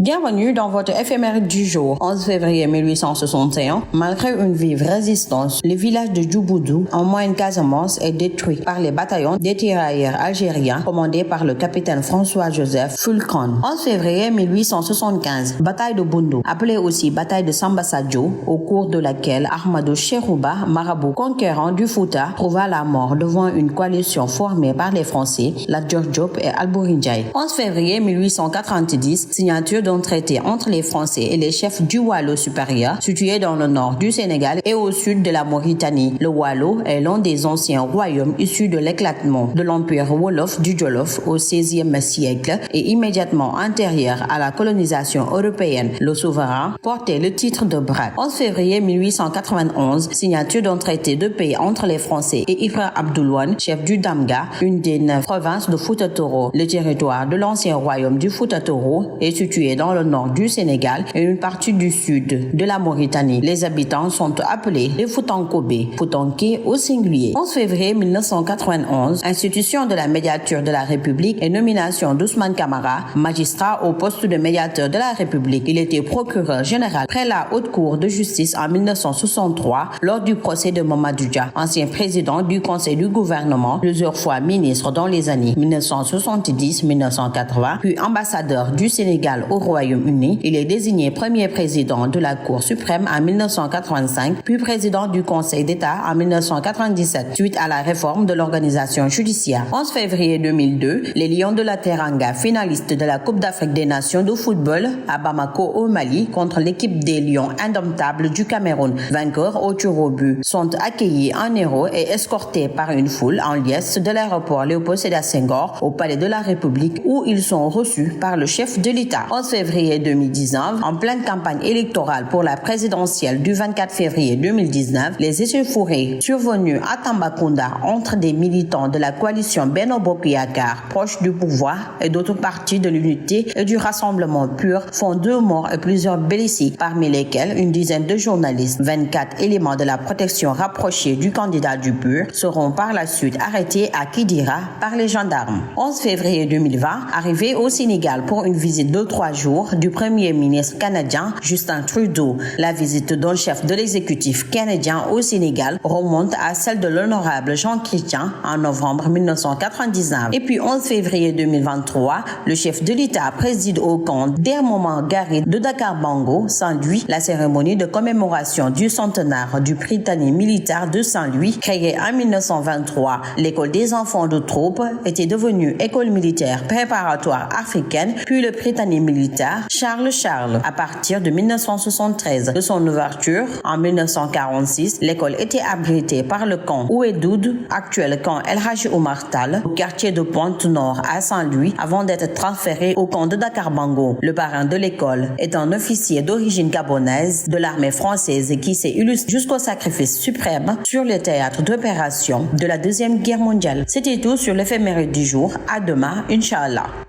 Bienvenue dans votre éphéméride du jour. 11 février 1861, malgré une vive résistance, le village de Djouboudou, en Moyenne-Casamance, est détruit par les bataillons des tirailleurs algériens commandés par le capitaine François-Joseph Fulcron. 11 février 1875, bataille de Boundou, appelée aussi bataille de Samba Sadio, au cours de laquelle Ahmadou Cherouba, marabout conquérant du Fouta, trouva la mort devant une coalition formée par les Français, la Dior Diop et Albouri Ndiaye. 11 février 1890, signature d'un traité entre les Français et les chefs du Waalo supérieur, situé dans le nord du Sénégal et au sud de la Mauritanie. Le Waalo est l'un des anciens royaumes issus de l'éclatement de l'empire Wolof du Jolof au XVIe siècle et immédiatement antérieur à la colonisation européenne. Le souverain portait le titre de Brak. 11 février 1891, signature d'un traité de paix entre les Français et Ibra Abdoulaye, chef du Damga, une des 9 provinces de Fouta Toro. Le territoire de l'ancien royaume du Fouta Toro est situé dans le nord du Sénégal et une partie du sud de la Mauritanie. Les habitants sont appelés les Foutankobe, Foutanké au singulier. 11 février 1991, institution de la médiature de la République et nomination d'Ousmane Camara, magistrat au poste de médiateur de la République. Il était procureur général près la Haute Cour de justice en 1963 lors du procès de Mamadou Dia, ancien président du Conseil du gouvernement, plusieurs fois ministre dans les années 1970-1980, puis ambassadeur du Sénégal au Royaume-Uni. Il est désigné premier président de la Cour suprême en 1985, puis président du Conseil d'État en 1997, suite à la réforme de l'organisation judiciaire. 11 février 2002, les Lions de la Teranga, finalistes de la Coupe d'Afrique des Nations de football à Bamako au Mali, contre l'équipe des Lions indomptables du Cameroun, vainqueurs au tir au but, sont accueillis en héros et escortés par une foule en liesse de l'aéroport Léopold Sédar Senghor au Palais de la République où ils sont reçus par le chef de l'État. 11 février 2019, en pleine campagne électorale pour la présidentielle du 24 février 2019, les échauffourées survenues à Tambacounda entre des militants de la coalition Benno Bokk Yakaar, proches du pouvoir, et d'autres partis de l'unité et du rassemblement pur font 2 morts et plusieurs blessés, parmi lesquels une dizaine de journalistes. 24 éléments de la protection rapprochée du candidat du PUR seront par la suite arrêtés à Kidira par les gendarmes. 11 février 2020, arrivé au Sénégal pour une visite de 3 jours du premier ministre canadien Justin Trudeau. La visite d'un chef de l'exécutif canadien au Sénégal remonte à celle de l'honorable Jean Chrétien en novembre 1999. Et puis 11 février 2023, le chef de l'État préside au camp d'Hermement Garé de Dakar-Bango, Saint-Louis, la cérémonie de commémoration du centenaire du Prytanée militaire de Saint-Louis, créée en 1923. L'école des enfants de troupe était devenue école militaire préparatoire africaine, puis le Prytanée militaire Charles à partir de 1973. De son ouverture en 1946, l'école était abritée par le camp Ouedoud, actuel camp El Hadji Oumar Tall, au quartier de Pointe-Nord à Saint-Louis, avant d'être transféré au camp de Dakar-Bango. Le parrain de l'école est un officier d'origine gabonaise de l'armée française qui s'est illustré jusqu'au sacrifice suprême sur le théâtre d'opération de la Deuxième Guerre mondiale. C'était tout sur l'éphéméride du jour. À demain, Inch'Allah.